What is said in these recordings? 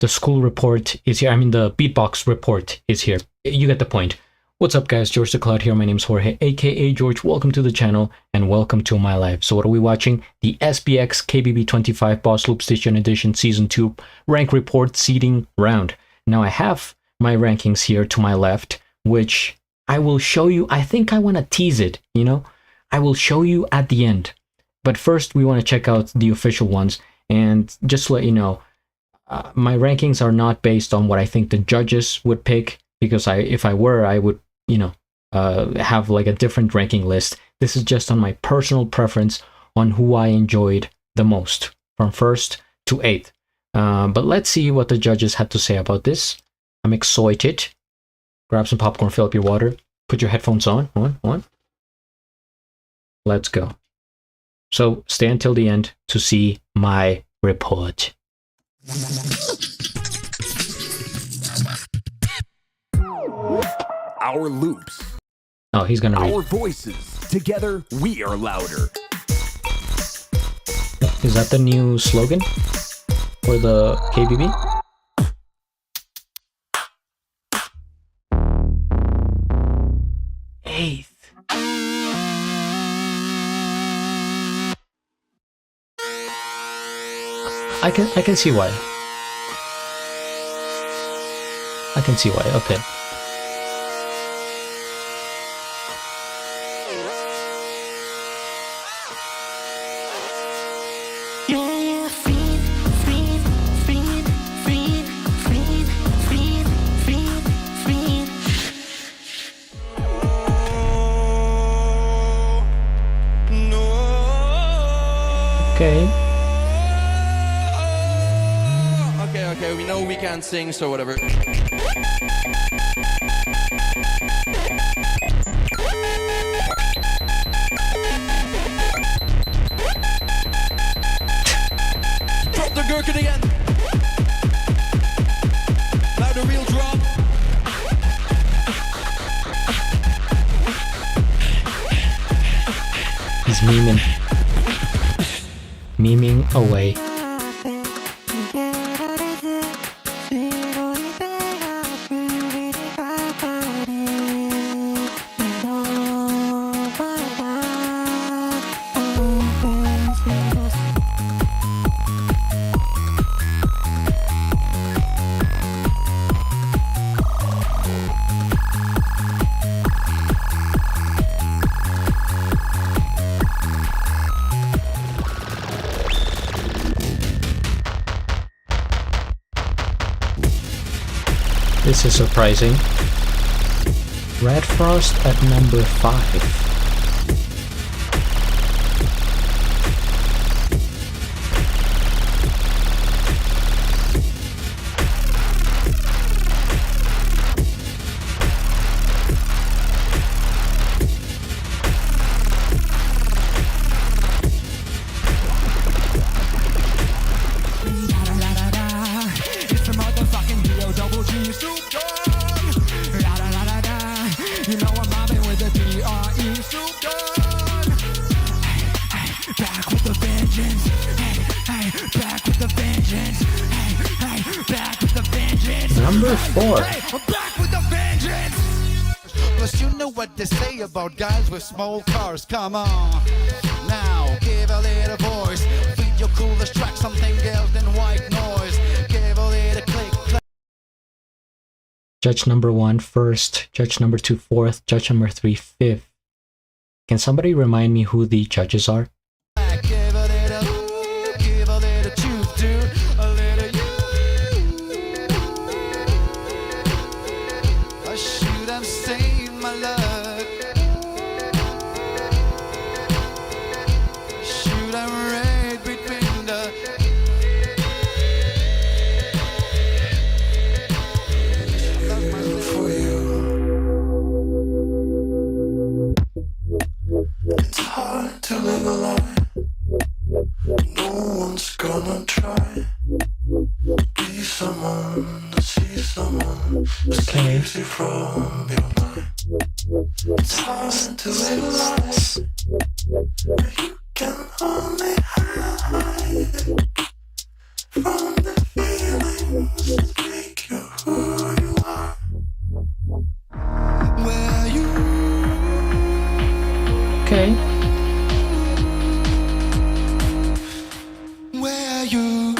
The school report is here. I mean, the Beatbox report is here. You get the point. What's up, guys? GeorgeTheCloud here. My name's Jorge, aka George. Welcome to the channel and welcome to my life. So what are we watching? The SBX KBB25 Boss Loopstation Edition Season 2 Rank Report Seeding Round. Now I have my rankings here to my left, which I will show you. I think I want to tease it, you know? I will show you at the end. But first, we want to check out the official ones. And just to let you know, my rankings are not based on what I think the judges would pick, because if I were, I would, you know, have like a different ranking list. This is just on my personal preference on who I enjoyed the most from 1st to 8th. But let's see what the judges had to say about this. I'm excited. Grab some popcorn, fill up your water, put your headphones on. On. Let's go. So stay until the end to see my report. Our loops. Oh, he's gonna read. Our voices. Together, we are louder. Is that the new slogan for the KBB? Eighth. I can see why. I can see why. Okay. Okay. Okay, we know we can't sing, so whatever. Drop the gherkin again. Now the real drop. He's memeing away. This is surprising. Red Frost at number 5. You know I'm mobbing with the DRE Snoop Dogg. Back with the vengeance. Hey, back with the vengeance. Hey, back with the vengeance. Number 4. I'm back with the vengeance. Plus you know what they say about guys with small cars. Come on, now give a little voice. Feed your coolest track something else than white noise. Give a little click. Judge number 1 first, judge number 2 4th, judge number 3 5th. Can somebody remind me who the judges are? Give a little truth to a little you. I should have saved my luck. Should have read between the for you. It's hard to live a lie. No one's gonna try. Be someone to see someone who saves you from your mind. It's hard to live a lie. You can only hide from the feeling make you who you are. Where you, Okay. where you,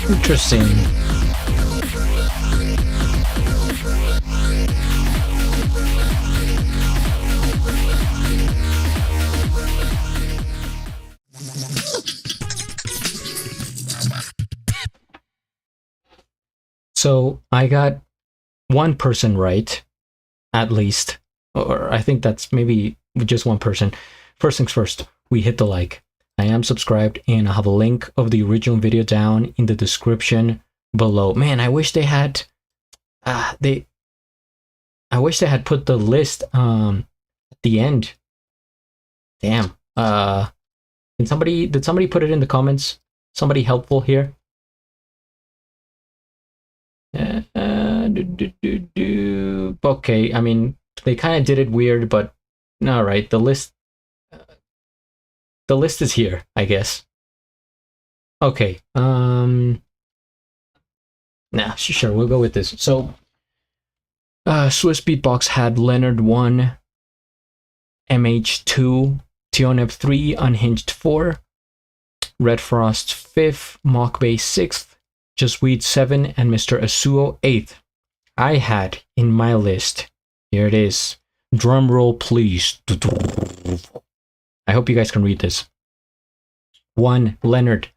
Interesting. So I got one person right, at least, or I think that's maybe just one person. First things first, we hit the like. I am subscribed, and I have a link of the original video down in the description below. Man, I wish they had I wish they had put the list at the end. Damn. Did somebody put it in the comments? Somebody helpful here? Okay, I mean, they kind of did it weird, but all right, the list is here, I guess. Okay, nah, sure, we'll go with this. So, Swissbeatbox had Leonard 1, MH2, Tioneb 3, Unhinged 4, Red Frost 5th, Mockbay 6th, Just Weed 7, and Mr. Asuo 8th. I had in my list, here it is, drum roll please. I hope you guys can read this. 1. Leonard,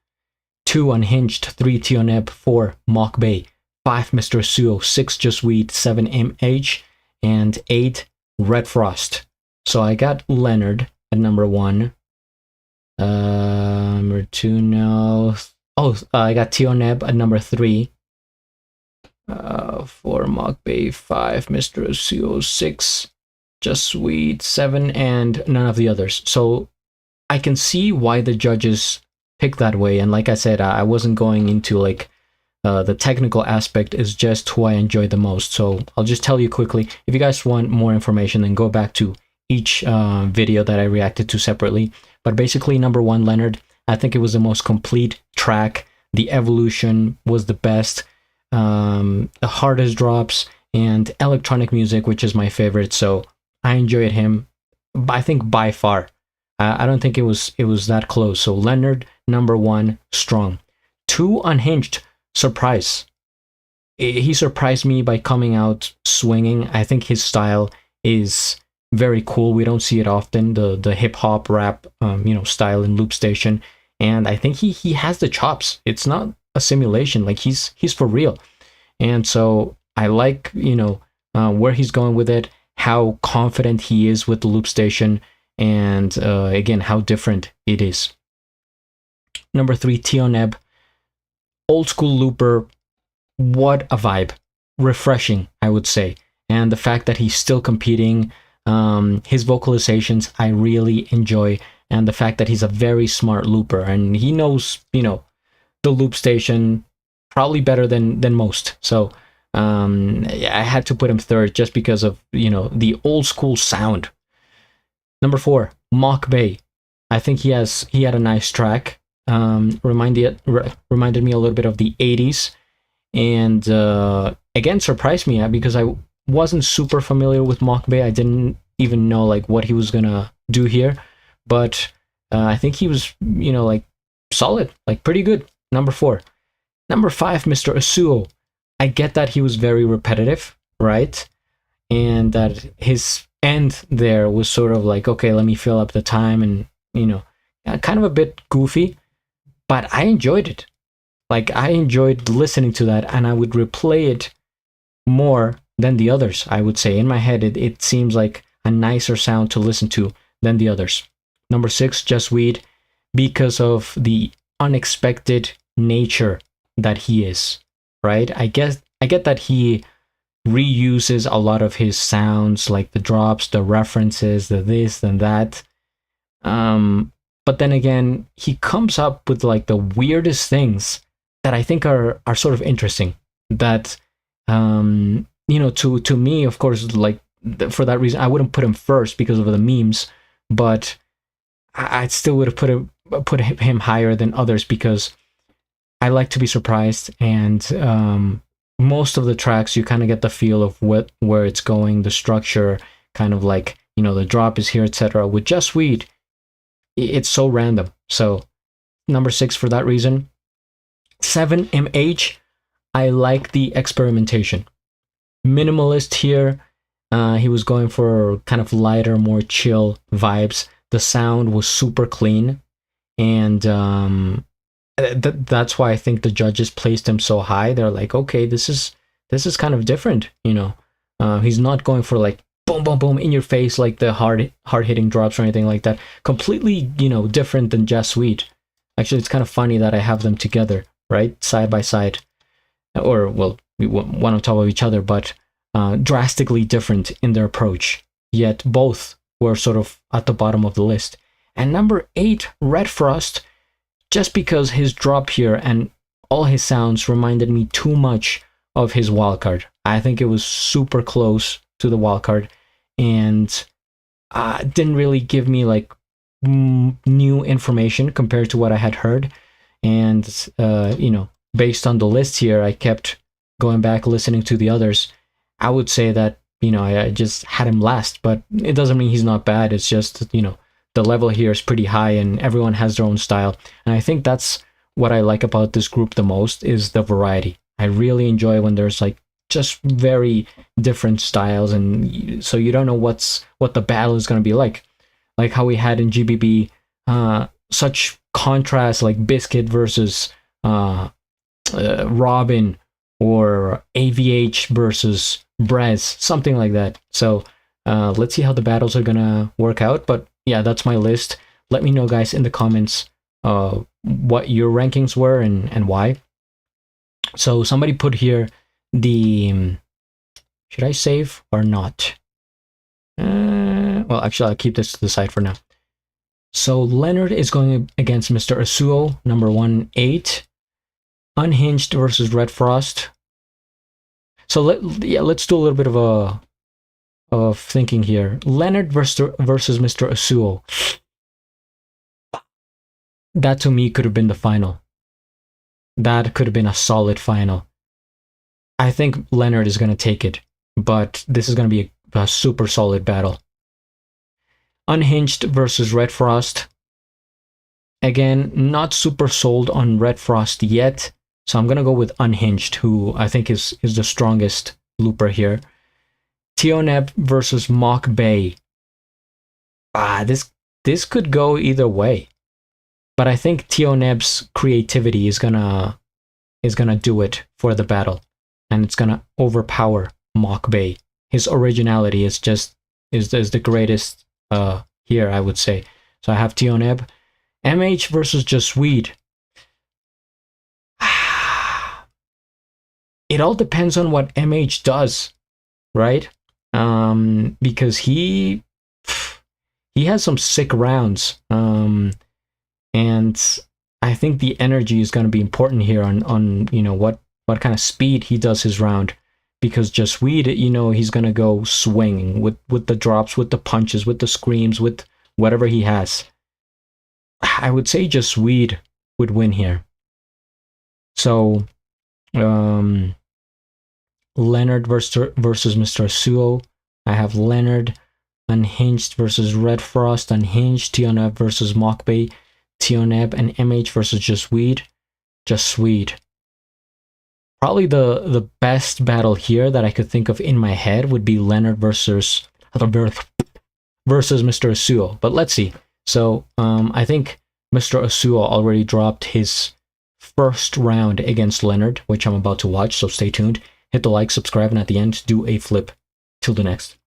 2. Unhinged, 3. Tioneb, 4. Mockbay, 5. Mr. Asuo, 6. Just Weed, 7. MH, and 8. Red Frost. So I got Leonard at number 1. Number 2, no. Oh, I got Tioneb at number 3. 4. Mockbay, 5. Mr. Asuo, 6. Just Weed, 7, and none of the others. So I can see why the judges picked that way. And like I said, I wasn't going into like the technical aspect, is just who I enjoyed the most. So I'll just tell you quickly. If you guys want more information, then go back to each video that I reacted to separately. But basically, number 1, Leonard, I think it was the most complete track. The evolution was the best. The hardest drops and electronic music, which is my favorite. So I enjoyed him, I think, by far. I don't think it was that close. So Leonard, number 1, strong. 2, Unhinged, surprise. He surprised me by coming out swinging. I think his style is very cool. We don't see it often, the hip hop rap style in Loopstation, and I think he has the chops. It's not a simulation. Like he's for real. And so I like where he's going with it, how confident he is with the Loopstation, and again, how different it is. Number 3, Tioneb, old school looper. What a vibe. Refreshing, I would say. And the fact that he's still competing, his vocalizations, I really enjoy. And the fact that he's a very smart looper, and he knows, the Loopstation probably better than most. So I had to put him 3rd just because of, the old school sound. Number 4, Mockbay. I think he had a nice track. Reminded me a little bit of the 80s, and again surprised me because I wasn't super familiar with Mockbay. I didn't even know like what he was gonna do here, but I think he was like solid, like pretty good. Number 4. Number 5, Mr. Asuo. I get that he was very repetitive, right? And that his end there was sort of like, okay, let me fill up the time, and kind of a bit goofy, but I enjoyed it. Like I enjoyed listening to that, and I would replay it more than the others, I would say. In my head, it seems like a nicer sound to listen to than the others. Number 6, Just Weed, because of the unexpected nature that he is, right? I get that he reuses a lot of his sounds, like the drops, the references, the this and that. But then again, he comes up with like the weirdest things that I think are sort of interesting. That to me, of course, like for that reason, I wouldn't put him first because of the memes, but I still would have put him higher than others because I like to be surprised, and most of the tracks you kind of get the feel of where it's going, the structure, kind of like, the drop is here, etc. With Just Weed, it's so random. So number 6 for that reason. 7, MH. I like the experimentation. Minimalist here. He was going for kind of lighter, more chill vibes. The sound was super clean, and that's why I think the judges placed him so high. They're like, okay, this is kind of different. He's not going for like boom, boom, boom in your face like the hard hitting drops or anything like that. Completely, different than Just Weed. Actually, it's kind of funny that I have them together, right, side by side, or well, one on top of each other, but drastically different in their approach. Yet both were sort of at the bottom of the list. And number 8, Red Frost, just because his drop here and all his sounds reminded me too much of his wildcard. I think it was super close to the wildcard, and didn't really give me like new information compared to what I had heard. And based on the list here, I kept going back listening to the others. I would say that I just had him last, but it doesn't mean he's not bad. It's just the level here is pretty high, and everyone has their own style. And I think that's what I like about this group the most, is the variety. I really enjoy when there's like just very different styles, and so you don't know what the battle is going to be like how we had in GBB, such contrast, like Biscuit versus Robin, or AVH versus Brez, something like that. So let's see how the battles are gonna work out. But yeah, that's my list. Let me know, guys, in the comments what your rankings were and why. So somebody put here the should I save or not? Well, actually, I'll keep this to the side for now. So Leonard is going against Mr. Asuo, number 1-8. Unhinged versus Red Frost. So let's do a little bit of thinking here. Leonard versus Mr. Asuo. That to me could have been the final. That could have been a solid final. I think Leonard is going to take it, but this is going to be a super solid battle. Unhinged versus Red Frost. Again, not super sold on Red Frost yet, so I'm going to go with Unhinged, who I think is the strongest looper here. Tioneb versus Mock Bay. This could go either way, but I think Tioneb's creativity is gonna do it for the battle, and it's gonna overpower Mock Bay. His originality is the greatest here, I would say. So I have Tioneb. MH versus Just Weed. It all depends on what MH does, right? Because he has some sick rounds, and I think the energy is going to be important here on what kind of speed he does his round. Because Just Weed, he's going to go swinging with the drops, with the punches, with the screams, with whatever he has. I would say Just Weed would win here. So, Leonard versus Mr. Asuo. I have Leonard. Unhinged versus Red Frost. Unhinged. Tioneb versus Mockbay. Tioneb and MH versus Just Weed. Just Weed. Probably the best battle here that I could think of in my head would be Leonard versus Mr. Asuo. But let's see. So I think Mr. Asuo already dropped his first round against Leonard, which I'm about to watch, so stay tuned. hit the like, subscribe, and at the end, do a flip. Till the next.